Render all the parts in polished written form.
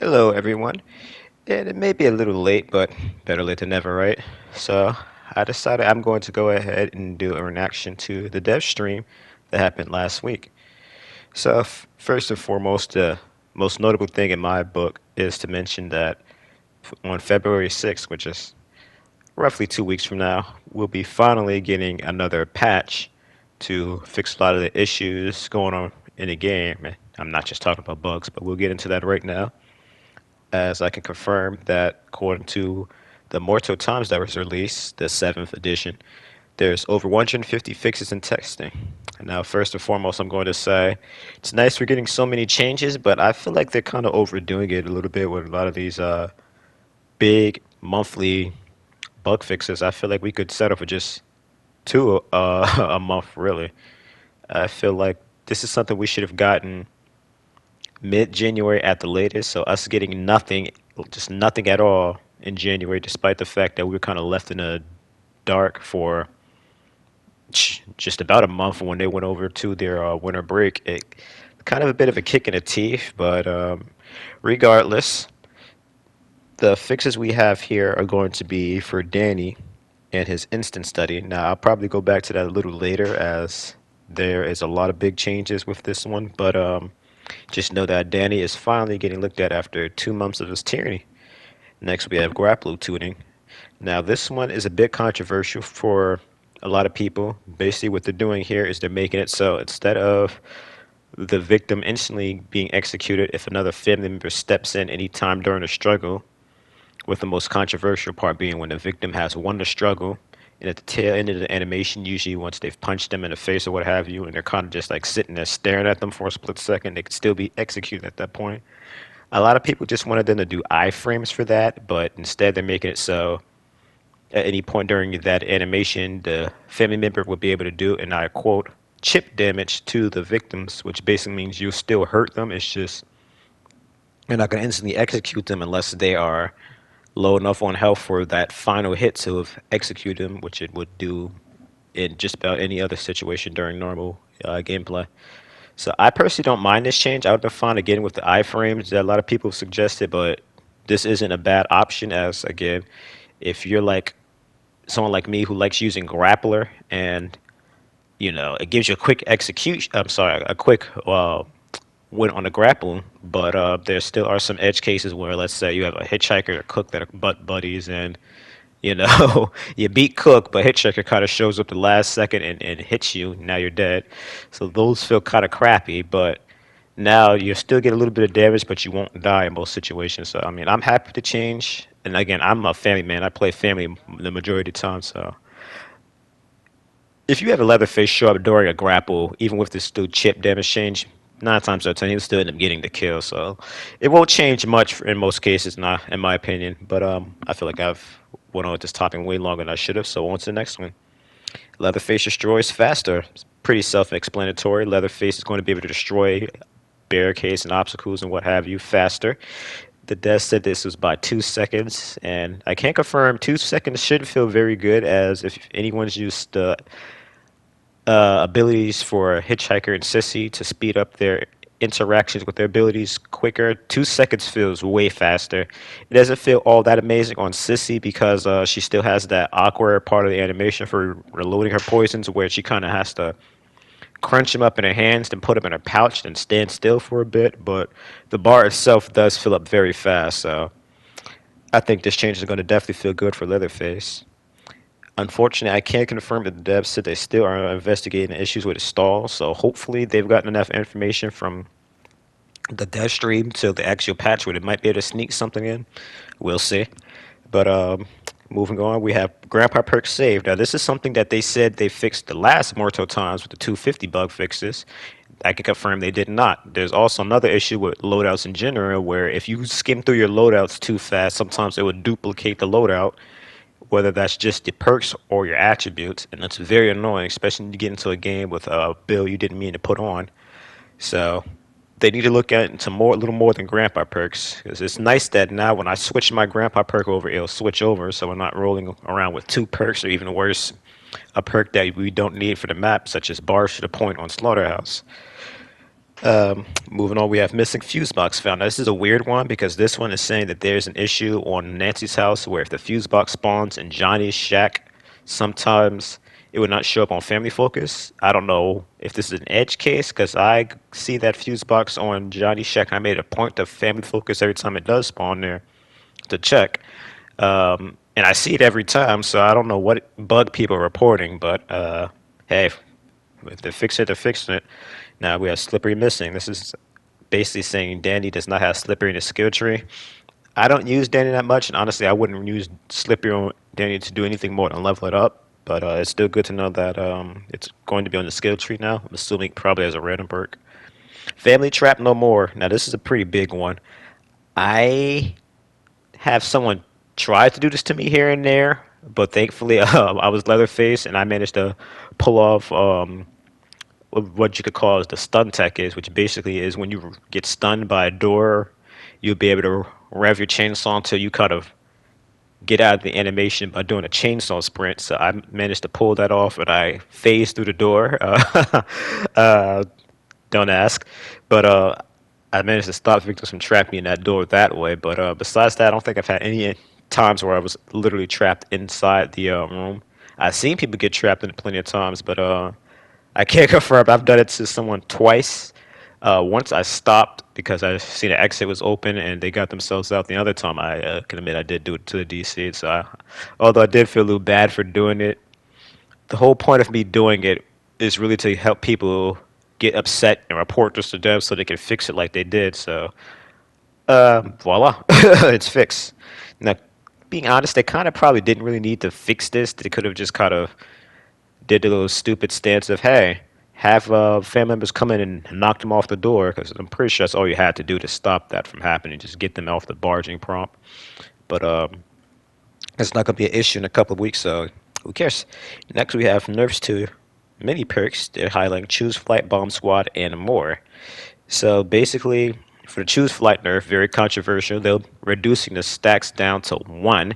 Hello, everyone. And it may be a little late, but better late than never, right? So I decided I'm going to go ahead and do a reaction to the dev stream that happened last week. So, first and foremost, the most notable thing in my book is to mention that on February 6th, which is roughly 2 weeks from now, we'll be finally getting another patch to fix a lot of the issues going on in the game. And I'm not just talking about bugs, but we'll get into that right now, as I can confirm that according to the Mortal Times that was released, the 7th edition, there's over 150 fixes in testing. Now, first and foremost, I'm going to say it's nice we're getting so many changes, but I feel like they're kind of overdoing it a little bit with a lot of these big monthly bug fixes. I feel like we could settle for just two a month, really. I feel like this is something we should have gotten mid-January at the latest. So us getting nothing, just nothing at all in January, despite the fact that we were kind of left in the dark for just about a month when they went over to their winter break. It kind of a bit of a kick in the teeth, but regardless, the fixes we have here are going to be for Danny and his instant study. Now, I'll probably go back to that a little later as there is a lot of big changes with this one, but just know that Danny is finally getting looked at after 2 months of his tyranny. Next, we have grapple tuning. Now, this one is a bit controversial for a lot of people. Basically, what they're doing here is they're making it so instead of the victim instantly being executed if another family member steps in anytime during a struggle, with the most controversial part being when the victim has won the struggle, and at the tail end of the animation, usually once they've punched them in the face or what have you, and they're kind of just like sitting there staring at them for a split second, they could still be executed at that point. A lot of people just wanted them to do iframes for that, but instead they're making it so at any point during that animation, the family member will be able to do, and I quote, chip damage to the victims, which basically means you'll still hurt them. It's just you're not going to instantly execute them unless they are low enough on health for that final hit to have executed them, which it would do in just about any other situation during normal gameplay. So I personally don't mind this change. I would have been fine again with the iframes that a lot of people have suggested, but this isn't a bad option. As again, if you're like someone like me who likes using grappler and it gives you a quick execution. I'm sorry, a quick win on the grapple, but there still are some edge cases where, let's say, you have a hitchhiker or cook that are butt buddies, and you beat Cook, but Hitchhiker kind of shows up the last second and hits you. Now you're dead. So those feel kind of crappy, but now you still get a little bit of damage, but you won't die in most situations. So, I mean, I'm happy to change. And again, I'm a family man. I play family the majority of the time. So if you have a Leatherface show up during a grapple, even with this still chip damage change, 9 times out of 10, he'll still end up getting the kill. So it won't change much in most cases, not in my opinion. But I feel like I've went on with this topic way longer than I should have. So on to the next one. Leatherface destroys faster. It's pretty self-explanatory. Leatherface is going to be able to destroy barricades and obstacles and what have you faster. The dev said this was by 2 seconds, and I can't confirm 2 seconds shouldn't feel very good, as if anyone's used the abilities for Hitchhiker and Sissy to speed up their interactions with their abilities quicker. 2 seconds feels way faster. It doesn't feel all that amazing on Sissy because she still has that awkward part of the animation for reloading her poisons where she kind of has to crunch them up in her hands, then put them in her pouch, and stand still for a bit. But the bar itself does fill up very fast, so I think this change is going to definitely feel good for Leatherface. Unfortunately, I can't confirm that the devs said they still are investigating issues with the stall, so hopefully they've gotten enough information from the dev stream to the actual patch where they might be able to sneak something in. We'll see. But moving on, we have Grandpa Perk saved. Now, this is something that they said they fixed the last Mortal Times with the 250 bug fixes. I can confirm they did not. There's also another issue with loadouts in general where if you skim through your loadouts too fast, sometimes it would duplicate the loadout, whether that's just the perks or your attributes, and that's very annoying, especially when you get into a game with a build you didn't mean to put on. So they need to look at it into a little more than grandpa perks, because it's nice that now when I switch my grandpa perk over, it'll switch over, so we're not rolling around with two perks, or even worse, a perk that we don't need for the map, such as bars to the point on Slaughterhouse. Moving on, we have missing fuse box found. Now, this is a weird one because this one is saying that there's an issue on Nancy's house where if the fuse box spawns in Johnny's shack, sometimes it would not show up on Family Focus. I don't know if this is an edge case because I see that fuse box on Johnny's shack. I made a point of Family Focus every time it does spawn there to check. And I see it every time, so I don't know what bug people are reporting, but hey, if they fix it, they're fixing it. Now we have Slippery missing. This is basically saying Danny does not have Slippery in his skill tree. I don't use Danny that much, and honestly, I wouldn't use Slippery on Danny to do anything more than level it up. But it's still good to know that it's going to be on the skill tree now. I'm assuming probably as a random perk. Family Trap no more. Now this is a pretty big one. I have someone try to do this to me here and there, but thankfully I was Leatherface and I managed to pull off what you could call as the stun tech is, which basically is when you get stunned by a door, you'll be able to rev your chainsaw until you kind of get out of the animation by doing a chainsaw sprint. So I managed to pull that off, and I phased through the door. Uh, don't ask, but I managed to stop victims from trapping in that door that way. But besides that, I don't think I've had any times where I was literally trapped inside the room. I've seen people get trapped in it plenty of times, but I can't confirm. I've done it to someone twice. Once I stopped because I seen the exit was open and they got themselves out. The other time I can admit I did do it to the DC. Although I did feel a little bad for doing it, the whole point of me doing it is really to help people get upset and report this to them so they can fix it like they did. So voila, it's fixed. Now, being honest, they kind of probably didn't really need to fix this. They could have just kind of did the little stupid stance of, hey, have family members come in and knock them off the door, because I'm pretty sure that's all you had to do to stop that from happening, just get them off the barging prompt. But it's not going to be an issue in a couple of weeks, so who cares? Next, we have nerfs to mini perks. They're highlighting Choose Flight, Bomb Squad, and more. So basically, for the Choose Flight nerf, very controversial. They're reducing the stacks down to one,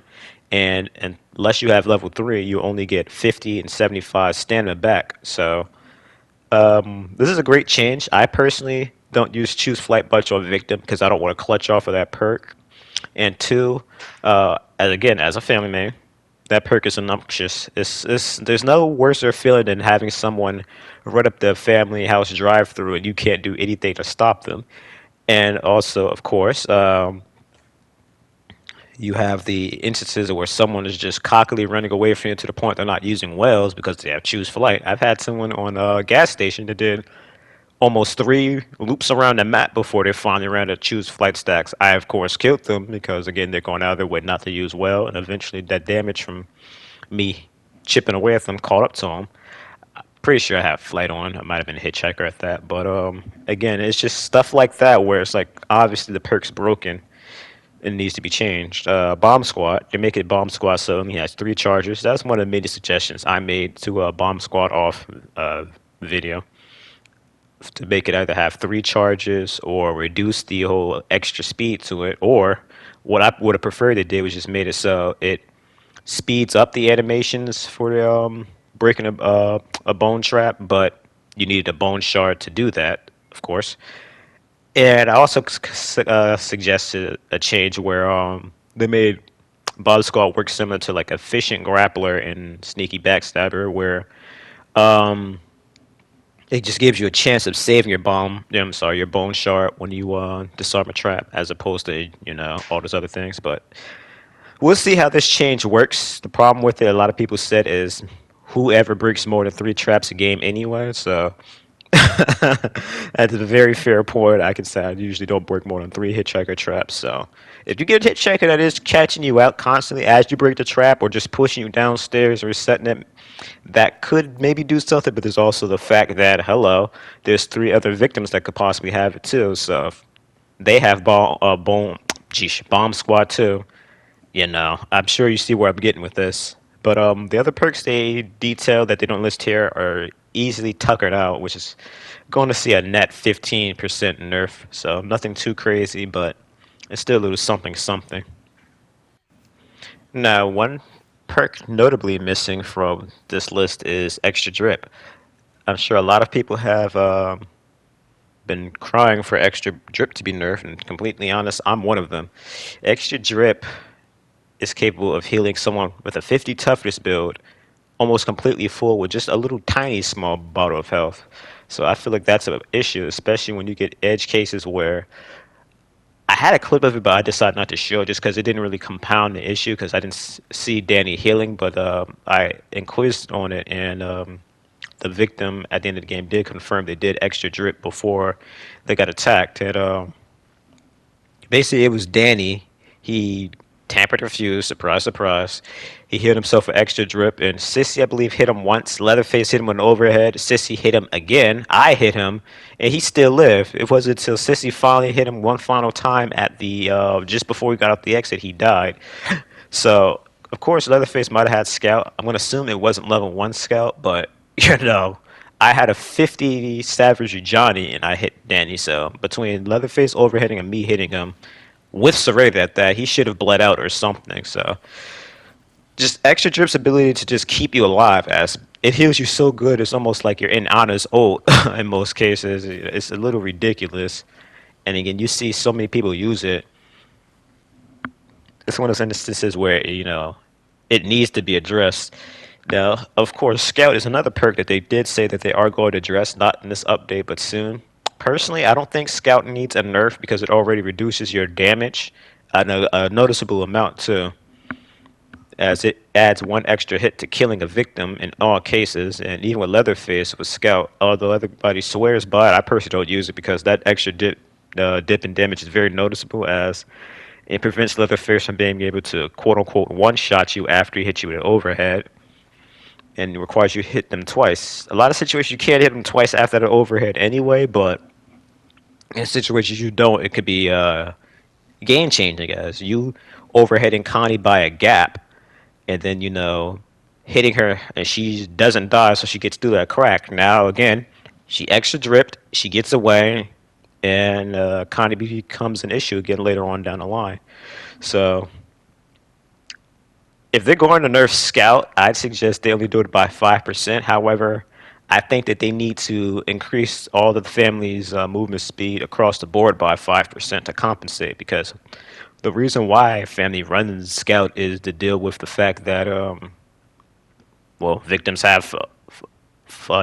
and unless you have level 3, you only get 50 and 75 stamina back. So this is a great change. I personally don't use Choose Flight much on Victim because I don't want to clutch off of that perk. And two, as a family man, that perk is obnoxious. There's no worse feeling than having someone run up the family house drive-through and you can't do anything to stop them. And also, of course, you have the instances where someone is just cockily running away from you to the point they're not using wells because they have Choose Flight. I've had someone on a gas station that did almost 3 loops around the map before they finally ran to Choose Flight stacks. I, of course, killed them because, again, they're going out of their way not to use well, and eventually that damage from me chipping away at them caught up to them. Pretty sure I have Flight on. I might have been a hitchhiker at that. But again, it's just stuff like that where it's like, obviously the perk's broken. It needs to be changed. Bomb Squad, they make it Bomb Squad so he has 3 charges. That's one of the many suggestions I made to Bomb Squad off video, to make it either have 3 charges or reduce the whole extra speed to it. Or what I would have preferred they did was just made it so it speeds up the animations for the breaking a bone trap, but you needed a bone shard to do that, of course. And I also suggested a change where they made Bob Squad work similar to like Efficient Grappler and Sneaky Backstabber, where it just gives you a chance of saving your your bone shard when you disarm a trap, as opposed to all those other things. But we'll see how this change works. The problem with it, a lot of people said, is whoever breaks more than 3 traps a game anyway. So that's a very fair point. I can say I usually don't break more than 3 hitchhiker traps. So if you get a hitchhiker that is catching you out constantly as you break the trap, or just pushing you downstairs or setting it, that could maybe do something. But there's also the fact that, hello, there's 3 other victims that could possibly have it too. So if they have bomb squad too. I'm sure you see where I'm getting with this. But the other perks they detail that they don't list here are easily tuckered out, which is going to see a net 15% nerf. So nothing too crazy, but it's still a little something something. Now, one perk notably missing from this list is extra drip. I'm sure a lot of people have been crying for extra drip to be nerfed, and completely honest, I'm one of them. Extra drip is capable of healing someone with a 50 toughness build almost completely full with just a little tiny small bottle of health. So I feel like that's an issue, especially when you get edge cases where I had a clip of it, but I decided not to show just because it didn't really compound the issue because I didn't see Danny healing. But I inquisited on it, and the victim at the end of the game did confirm they did extra drip before they got attacked. And basically, it was Danny. He tampered her fuse. Surprise, surprise. He hit himself with extra drip, and Sissy, I believe, hit him once. Leatherface hit him with an overhead. Sissy hit him again. I hit him, and he still lived. It wasn't until Sissy finally hit him one final time at the just before we got off the exit, he died. So, of course, Leatherface might have had Scout. I'm gonna assume it wasn't level one Scout, but you know, I had a 50 Savage Johnny, and I hit Danny. So between Leatherface overhitting and me hitting him with Serrated at that, he should have bled out or something. So just extra drip's ability to just keep you alive, as it heals you so good, it's almost like you're in honors old in most cases. It's a little ridiculous. And again, you see so many people use it. It's one of those instances where, it needs to be addressed. Now, of course, Scout is another perk that they did say that they are going to address, not in this update, but soon. Personally, I don't think Scout needs a nerf because it already reduces your damage a noticeable amount too, as it adds one extra hit to killing a victim in all cases. And even with Leatherface with Scout, although everybody swears by it, I personally don't use it because that extra dip in damage is very noticeable, as it prevents Leatherface from being able to quote unquote one shot you after he hits you with an overhead, and it requires you to hit them twice. A lot of situations you can't hit them twice after the overhead anyway, but in situations you don't, it could be game changing, as you overheading Connie by a gap, and then hitting her, and she doesn't die, so she gets through that crack. Now again, she extra dripped, she gets away, and Connie becomes an issue again later on down the line. So if they're going to nerf Scout, I'd suggest they only do it by 5%. However, I think that they need to increase all of the family's movement speed across the board by 5% to compensate, because the reason why family runs Scout is to deal with the fact that, victims have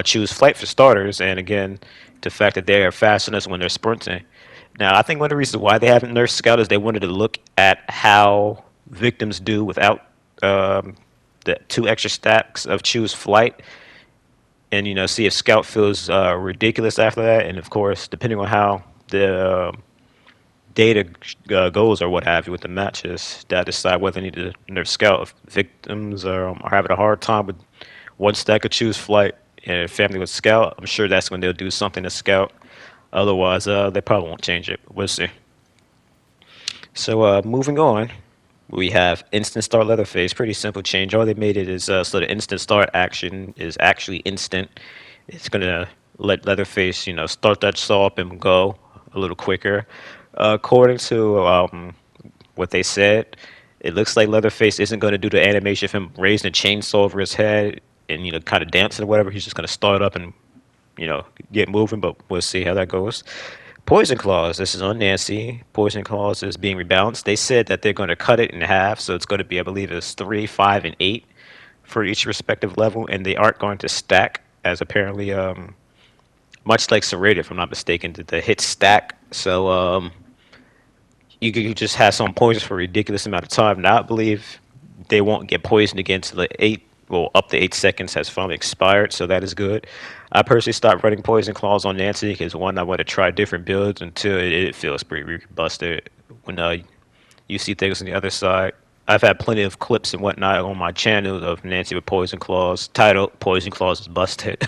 choose flight for starters, and again, the fact that they are fastest when they're sprinting. Now, I think one of the reasons why they haven't nerfed Scout is they wanted to look at how victims do without the two extra stacks of choose flight, and see if Scout feels ridiculous after that. And of course, depending on how the data goes or what have you with the matches, that decide whether they need to nerf Scout. If victims are having a hard time with one stack of choose flight and family with Scout, I'm sure that's when they'll do something to Scout. Otherwise, they probably won't change it. We'll see. So moving on, we have instant start Leatherface. Pretty simple change. All they made it is so the instant start action is actually instant. It's gonna let Leatherface, start that saw up and go a little quicker. According to what they said, it looks like Leatherface isn't going to do the animation of him raising a chainsaw over his head and kind of dancing or whatever. He's just going to start up and get moving. But we'll see how that goes. Poison Claws. This is on Nancy. Poison Claws is being rebalanced. They said that they're going to cut it in half, so it's going to be, I believe, it's 3, 5, and 8 for each respective level, and they aren't going to stack, as apparently, much like Serrated, if I'm not mistaken, the hit stack. So you could just have some poison for a ridiculous amount of time. Now I believe they won't get poisoned again until up to 8 seconds has finally expired, so that is good. I personally stopped running Poison Claws on Nancy because, one, I want to try different builds, and two, it feels pretty busted when you see things on the other side. I've had plenty of clips and whatnot on my channel of Nancy with Poison Claws, titled "Poison Claws is Busted."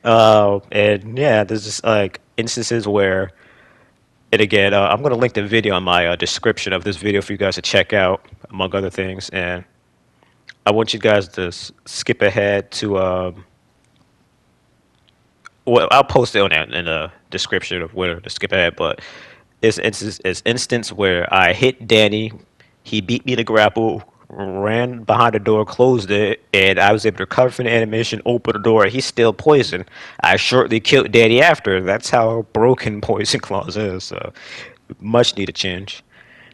And yeah, there's just like instances where, and again, I'm going to link the video in my description of this video for you guys to check out, among other things. And I want you guys to skip ahead to, I'll post it on that in the description of where to skip ahead, but it's instance where I hit Danny, he beat me to grapple, ran behind the door, closed it, and I was able to recover from the animation, open the door. He's still poisoned. I shortly killed Daddy after. That's how broken Poison Claws is. So much needed change.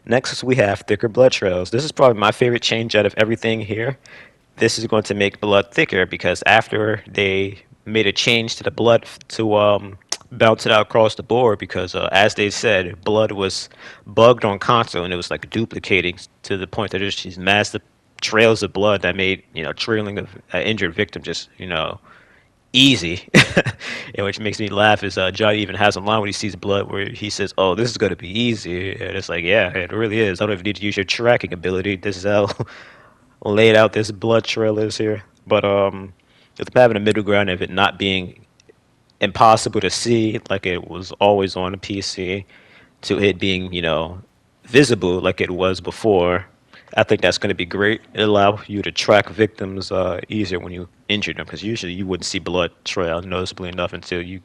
Next, we have thicker blood trails. This is probably my favorite change out of everything here. This is going to make blood thicker because after they made a change to the blood to bounce it out across the board, because as they said, blood was bugged on console and it was like duplicating to the point that there's these massive trails of blood that made trailing of an injured victim just easy. And which makes me laugh is Johnny even has a line when he sees blood where he says, "Oh, this is gonna be easy," and it's like, yeah, it really is. I don't even need to use your tracking ability. This is how laid out this blood trail is here. But with having a middle ground of it not being impossible to see like it was always on a PC to it being, visible like it was before, I think that's going to be great. It allows you to track victims easier when you injure them because usually you wouldn't see blood trail noticeably enough until you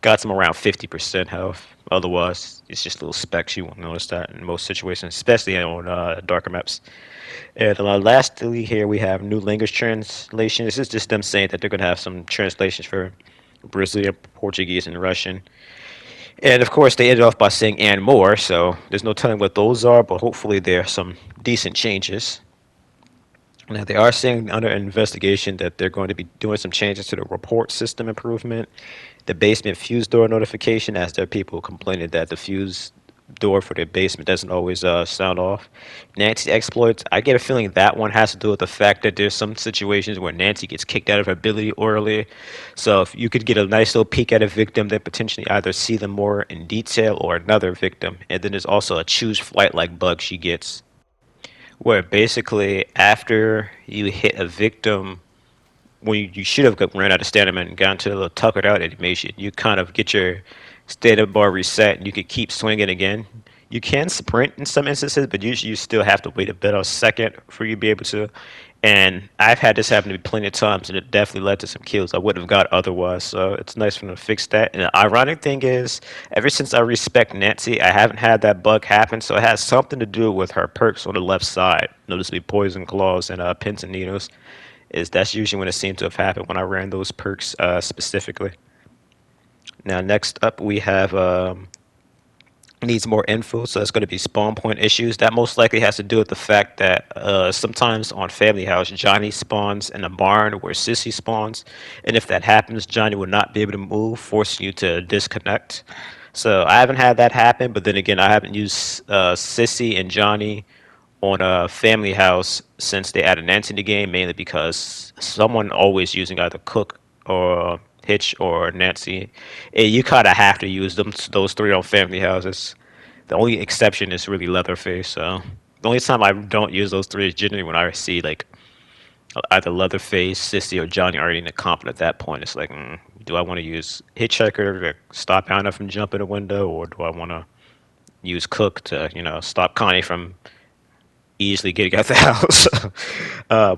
got them around 50% health. Otherwise, it's just little specks. You won't notice that in most situations, especially on darker maps. And lastly, here we have new language translation. This is just them saying that they're going to have some translations for Brazilian, Portuguese, and Russian. And of course, they ended off by saying "and more," so there's no telling what those are, but hopefully there are some decent changes. Now, they are saying under investigation that they're going to be doing some changes to the report system improvement, the basement fuse door notification, as there are people complaining that the fuse door for the basement doesn't always sound off. Nancy exploits, I get a feeling that one has to do with the fact that there's some situations where Nancy gets kicked out of her ability early. So if you could get a nice little peek at a victim, then potentially either see them more in detail or another victim. And then there's also a choose flight like bug she gets where basically after you hit a victim when you should have ran out of stamina and gone to the little tuckered out animation, you kind of get your stamina bar reset and you could keep swinging again. You can sprint in some instances, but usually you still have to wait a bit of a second for you to be able to. And I've had this happen to me plenty of times, and it definitely led to some kills I wouldn't have got otherwise. So it's nice for them to fix that. And the ironic thing is, ever since I respect Nancy, I haven't had that bug happen. So it has something to do with her perks on the left side, noticeably poison claws and pins and needles. Is that's usually when it seemed to have happened when I ran those perks specifically. Now, next up, we have needs more info, so that's going to be spawn point issues. That most likely has to do with the fact that sometimes on Family House, Johnny spawns in a barn where Sissy spawns, and if that happens, Johnny will not be able to move, forcing you to disconnect. So I haven't had that happen, but then again, I haven't used Sissy and Johnny on a Family House since they added Nancy in the game, mainly because someone always using either Cook or Hitch or Nancy. And you kind of have to use those three on Family Houses. The only exception is really Leatherface. So the only time I don't use those three is generally when I see like either Leatherface, Sissy, or Johnny already in the comp. And at that point, it's like, do I want to use Hitchhiker to stop Anna from jumping a window, or do I want to use Cook to stop Connie from easily getting out the house?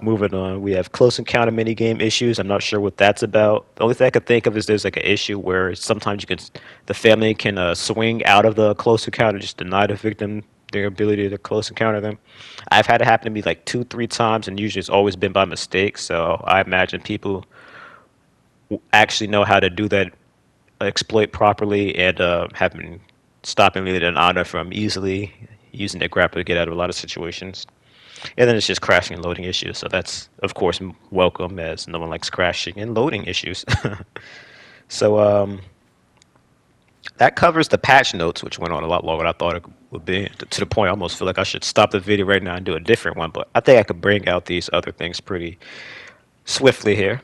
Moving on, we have close encounter minigame issues. I'm not sure what that's about. The only thing I could think of is there's like an issue where sometimes the family can swing out of the close encounter, just deny the victim their ability to close encounter them. I've had it happen to me like 2, 3 times, and usually it's always been by mistake. So I imagine people actually know how to do that exploit properly and have been stopping Lily and Anna from easily using their grapple to get out of a lot of situations. And then it's just crashing and loading issues. So that's, of course, welcome as no one likes crashing and loading issues. So that covers the patch notes, which went on a lot longer than I thought it would be. To the point I almost feel like I should stop the video right now and do a different one. But I think I could bring out these other things pretty swiftly here.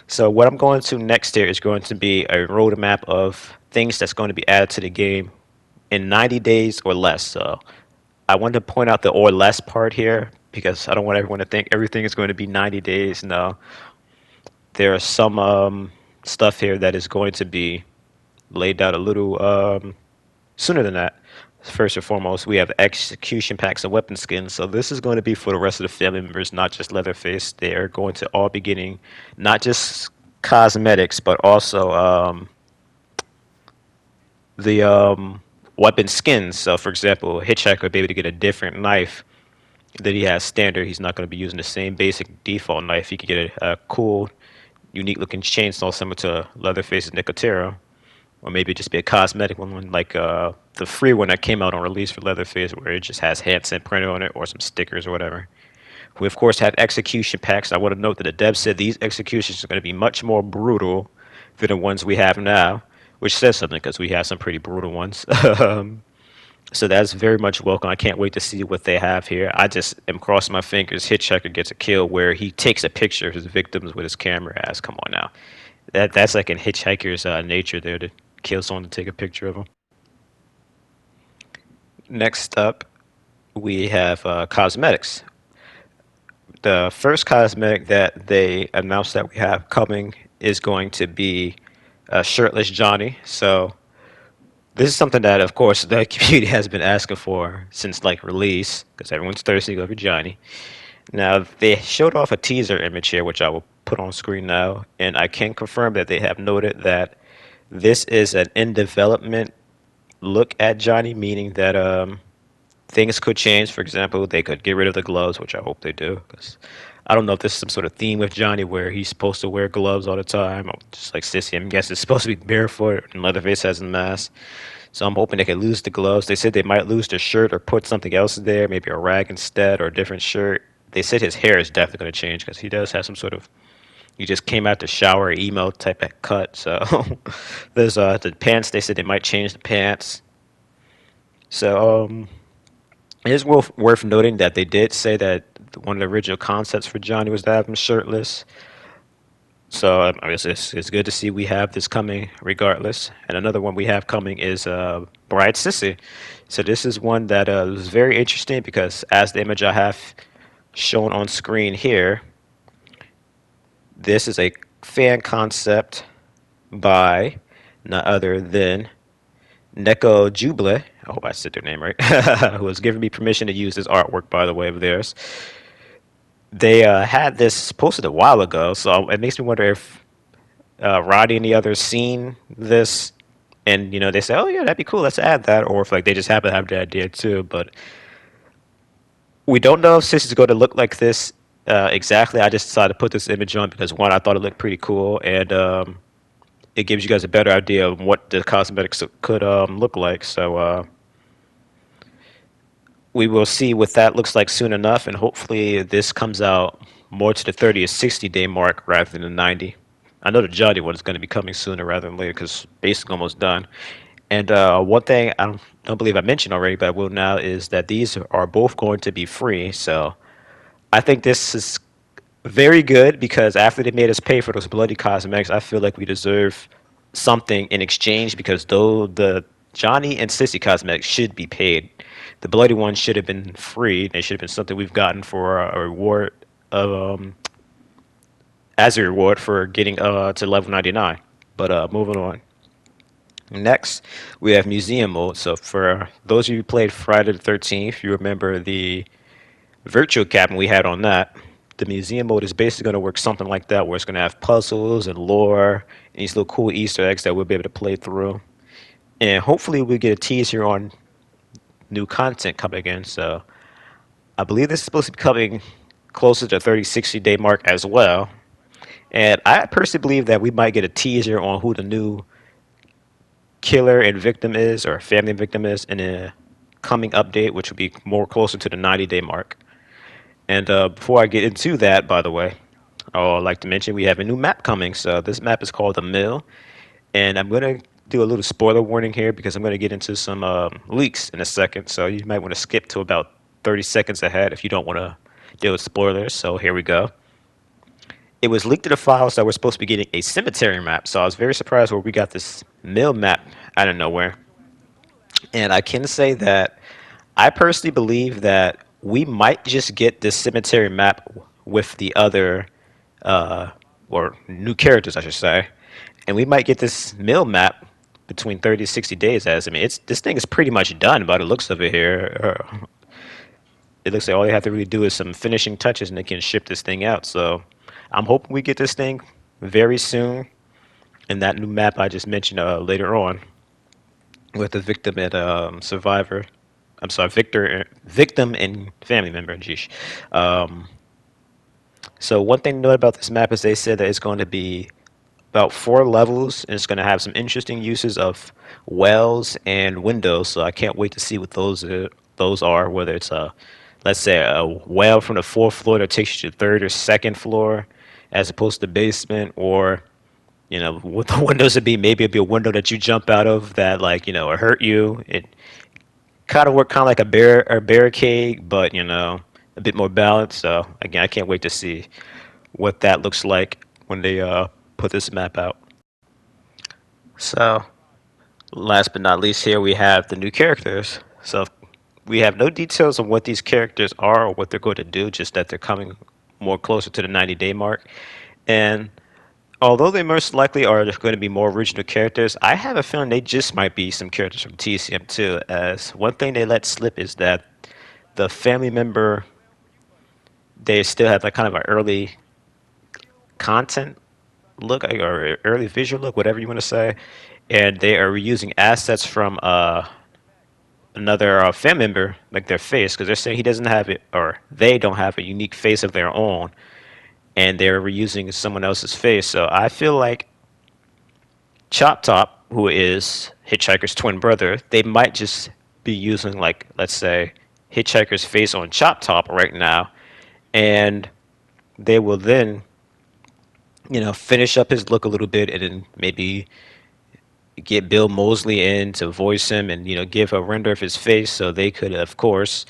So what I'm going to next here is going to be a roadmap of things that's going to be added to the game in 90 days or less. So I wanted to point out the or less part here because I don't want everyone to think everything is going to be 90 days. No, there are some stuff here that is going to be laid out a little sooner than that. First and foremost, we have execution packs and weapon skins. So this is going to be for the rest of the family members, not just Leatherface. They are going to all be getting not just cosmetics, but also the weapon skins. So, for example, Hitchhiker would be able to get a different knife that he has standard. He's not going to be using the same basic default knife. He could get a cool, unique looking chainsaw similar to Leatherface's Nicotero, or maybe just be a cosmetic one like the free one that came out on release for Leatherface, where it just has Hansen printed on it or some stickers or whatever. We of course have execution packs. I want to note that the dev said these executions are going to be much more brutal than the ones we have now, which says something because we have some pretty brutal ones. So that's very much welcome. I can't wait to see what they have here. I just am crossing my fingers. Hitchhiker gets a kill where he takes a picture of his victims with his camera. As come on now, that's like in Hitchhiker's nature there to kill someone to take a picture of them. Next up, we have cosmetics. The first cosmetic that they announced that we have coming is going to be shirtless Johnny. So this is something that, of course, the community has been asking for since like release, because everyone's thirsty over Johnny. Now they showed off a teaser image here, which I will put on screen now, and I can confirm that they have noted that this is an in development look at Johnny, meaning that things could change. For example, they could get rid of the gloves, which I hope they do, because I don't know if this is some sort of theme with Johnny where he's supposed to wear gloves all the time, or just like Sissy. I'm guessing it's supposed to be barefoot and Leatherface has a mask. So I'm hoping they can lose the gloves. They said they might lose the shirt or put something else there, maybe a rag instead or a different shirt. They said his hair is definitely going to change because he does have some sort of he just came out the shower emo type of cut. So there's the pants. They said they might change the pants. So it is worth noting that they did say that one of the original concepts for Johnny was to have him shirtless. So I guess it's good to see we have this coming regardless. And another one we have coming is Bride Sissy. So this is one that is very interesting because as the image I have shown on screen here, this is a fan concept by none other than Neko Jubleh. I hope I said their name right. Who has given me permission to use this artwork, by the way, of theirs. They had this posted a while ago, so it makes me wonder if Roddy and the others seen this, and they say, "Oh yeah, that'd be cool. Let's add that," or if like they just happen to have the idea too. But we don't know if this is going to look like this exactly. I just decided to put this image on because one, I thought it looked pretty cool, and it gives you guys a better idea of what the cosmetics could look like. So we will see what that looks like soon enough, and hopefully this comes out more to the 30 or 60 day mark rather than the 90. I know the Johnny one is going to be coming sooner rather than later because basically almost done. And one thing I don't believe I mentioned already, but I will now, is that these are both going to be free. So I think this is very good because after they made us pay for those bloody cosmetics, I feel like we deserve something in exchange because though the Johnny and Sissy cosmetics should be paid, the bloody ones should have been free. They should have been something we've gotten for a reward of as a reward for getting to level 99. But moving on. Next, we have museum mode. So for those of you who played Friday the 13th, you remember the virtual cabin we had on that. The museum mode is basically going to work something like that, where it's going to have puzzles and lore and these little cool Easter eggs that we'll be able to play through. And hopefully we get a tease here on new content coming in. So I believe this is supposed to be coming closer to the 30, 60 day mark as well. And I personally believe that we might get a teaser on who the new killer and victim is, or family and victim is, in a coming update, which will be more closer to the 90-day mark. And before I get into that, by the way, I'd like to mention we have a new map coming. So this map is called The Mill. And I'm going to do a little spoiler warning here because I'm going to get into some leaks in a second. So you might want to skip to about 30 seconds ahead if you don't want to deal with spoilers. So here we go. It was leaked to the files that we're supposed to be getting a cemetery map. So I was very surprised where we got this mill map out of nowhere. And I can say that I personally believe that we might just get this cemetery map with the other, or new characters, I should say. And we might get this mill map between 30 to 60 days. As I mean, this thing is pretty much done by the looks of it here. It looks like all you have to really do is some finishing touches and they can ship this thing out. So I'm hoping we get this thing very soon. And that new map I just mentioned later on with the victim and survivor I'm sorry, victim and family member. Geesh. Um, so one thing to note about this map is they said that it's going to be about 4 levels, and it's going to have some interesting uses of wells and windows. So I can't wait to see what those are. Whether it's a, let's say, a well from the fourth floor that takes you to third or second floor, as opposed to basement, or what the windows would be. Maybe it'd be a window that you jump out of that, like, will hurt you. It kind of work kind of like a barricade, but a bit more balanced. So again, I can't wait to see what that looks like when they put this map out. So last but not least, here we have the new characters. So we have no details on what these characters are or what they're going to do, just that they're coming more closer to the 90-day mark. And although they most likely are going to be more original characters, I have a feeling they just might be some characters from TCM too. As one thing they let slip is that the family member, they still have like kind of an early content look or early visual look, whatever you want to say, and they are reusing assets from another family member, like their face, because they're saying he doesn't have it or they don't have a unique face of their own, and they're reusing someone else's face. So I feel like Chop Top, who is Hitchhiker's twin brother, they might just be using, like, let's say, Hitchhiker's face on Chop Top right now, and they will then, finish up his look a little bit, and then maybe get Bill Moseley in to voice him, and give a render of his face, so they could, of course,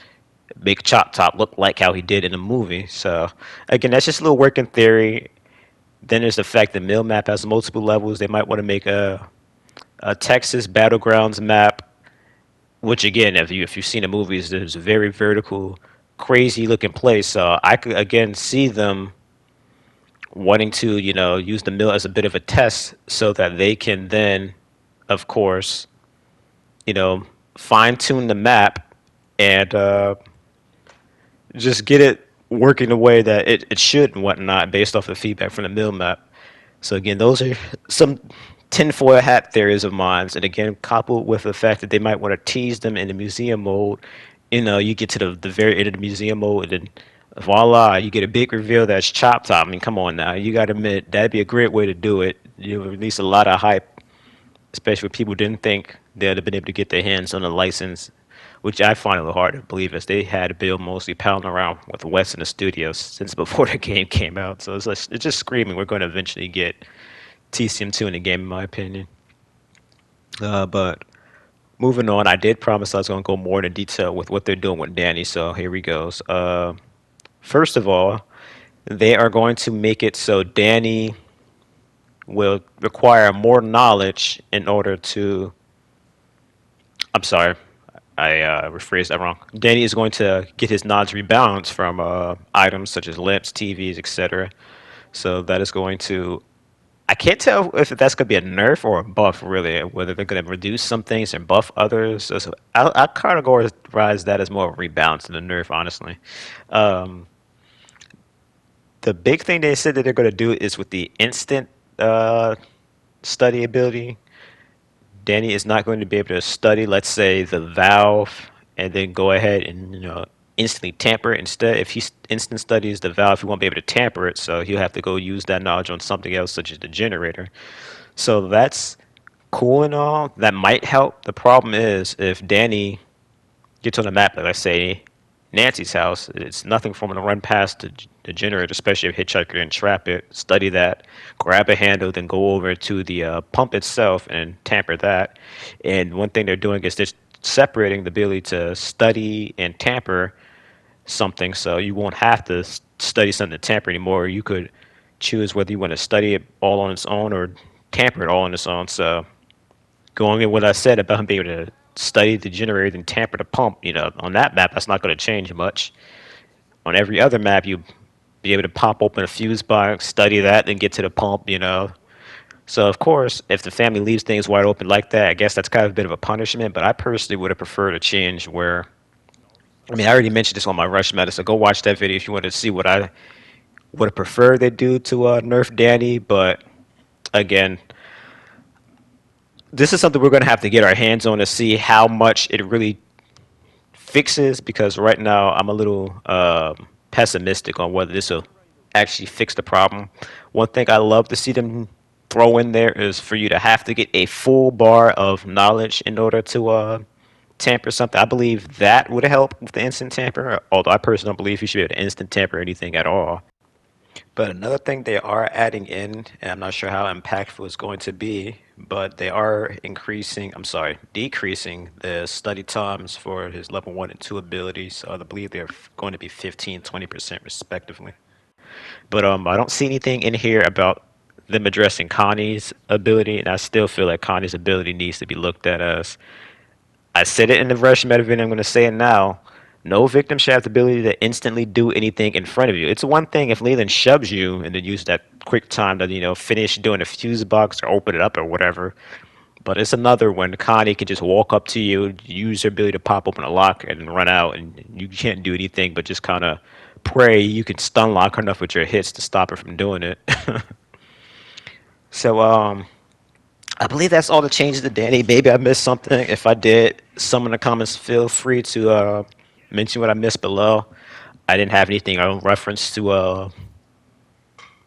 make Chop Top look like how he did in the movie. So again, that's just a little working theory. Then there's the fact that Mill Map has multiple levels. They might want to make a Texas Battlegrounds map, which again, if you've seen the movies, there's a very vertical, crazy looking place. So I could again see them wanting to, use the mill as a bit of a test so that they can then, of course, you know, fine tune the map and just get it working the way that it should and whatnot based off the feedback from the mill map. So again, those are some tinfoil hat theories of mine, and again, coupled with the fact that they might want to tease them in the museum mode. You get to the very end of the museum mode, and then voila, you get a big reveal that's Chop Top. I mean, come on now, you got to admit that'd be a great way to do it. You release a lot of hype, especially if people didn't think they'd have been able to get their hands on a license, which I find a little hard to believe, as they had Bill mostly pounding around with West in the studios since before the game came out. So it's just screaming we're going to eventually get TCM2 in the game, in my opinion. But moving on, I did promise I was going to go more into detail with what they're doing with Danny, so here we goes. First of all, they are going to make it so Danny will require more knowledge in order to. I'm sorry, I rephrased that wrong. Danny is going to get his knowledge rebalanced from items such as lamps, TVs, etc. So that is going to. I can't tell if that's going to be a nerf or a buff, really. Whether they're going to reduce some things and buff others. So I categorize that as more of a rebalance than a nerf, honestly. Um, the big thing they said that they're going to do is with the instant uh, study ability. Danny is not going to be able to study, let's say, the valve, and then go ahead and instantly tamper it. Instead, if he instant studies the valve, he won't be able to tamper it, so he'll have to go use that knowledge on something else, such as the generator. So that's cool and all. That might help. The problem is if Danny gets on the map, like I say, Nancy's house, it's nothing for him to run past the generator, especially if Hitchhiker didn't trap it, study that, grab a handle, then go over to the pump itself and tamper that. And one thing they're doing is just separating the ability to study and tamper something, so you won't have to study something to tamper anymore. You could choose whether you want to study it all on its own or tamper it all on its own. So going in what I said about him being able to study the generator and tamper the pump, on that map, that's not going to change much. On every other map, you be able to pop open a fuse box, study that, then get to the pump. So, of course, if the family leaves things wide open like that, I guess that's kind of a bit of a punishment. But I personally would have preferred a change where, I mean, I already mentioned this on my Rush Meta, so go watch that video if you want to see what I would have preferred they do to nerf Danny. But again, this is something we're going to have to get our hands on to see how much it really fixes, because right now I'm a little pessimistic on whether this will actually fix the problem. One thing I love to see them throw in there is for you to have to get a full bar of knowledge in order to tamper something. I believe that would help with the instant tamper, although I personally don't believe you should be able to instant tamper anything at all. But another thing they are adding in, and I'm not sure how impactful it's going to be, but they are decreasing the study times for his level 1 and 2 abilities. So I believe they're going to be 15, 20% respectively. But I don't see anything in here about them addressing Connie's ability, and I still feel like Connie's ability needs to be looked at as, I said it in the Rush meta video, I'm going to say it now. No victim should have the ability to instantly do anything in front of you. It's one thing if Leland shoves you and then use that quick time to, finish doing a fuse box or open it up or whatever. But it's another when Connie can just walk up to you, use her ability to pop open a lock and then run out, and you can't do anything but just kind of pray you can stun lock her enough with your hits to stop her from doing it. So, I believe that's all the changes to Danny. Maybe I missed something. If I did, some in the comments feel free to mention what I missed below. I didn't have anything on reference to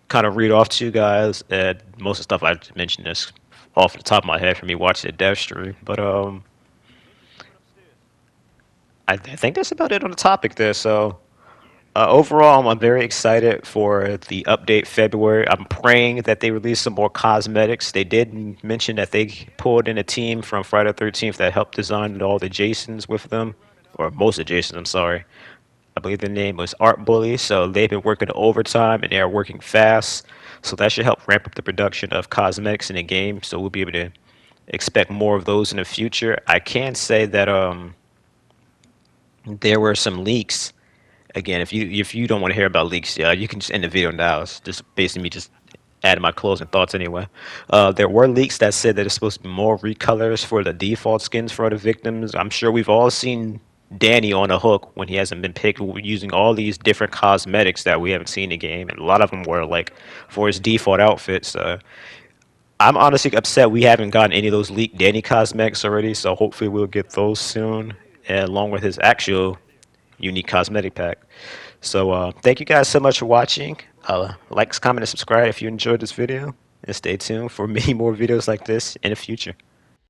kind of read off to you guys. Most of the stuff I mentioned is off the top of my head for me watching the dev stream. But I think that's about it on the topic there. So overall, I'm very excited for the update February. I'm praying that they release some more cosmetics. They did mention that they pulled in a team from Friday the 13th that helped design all the Jasons with them, or most of the Jasons, I'm sorry. I believe the name was Art Bully, so they've been working overtime and they are working fast. So that should help ramp up the production of cosmetics in the game. So we'll be able to expect more of those in the future. I can say that there were some leaks. Again, if you don't want to hear about leaks, yeah, you can just end the video now. It's just basically me just adding my closing thoughts anyway. There were leaks that said that it's supposed to be more recolors for the default skins for the victims. I'm sure we've all seen Danny on a hook when he hasn't been picked using all these different cosmetics that we haven't seen in the game, and a lot of them were like for his default outfits. I'm honestly upset we haven't gotten any of those leaked Danny cosmetics already, so hopefully we'll get those soon, along with his actual unique cosmetic pack. So thank you guys so much for watching. Like, comment, and subscribe if you enjoyed this video, and stay tuned for many more videos like this in the future.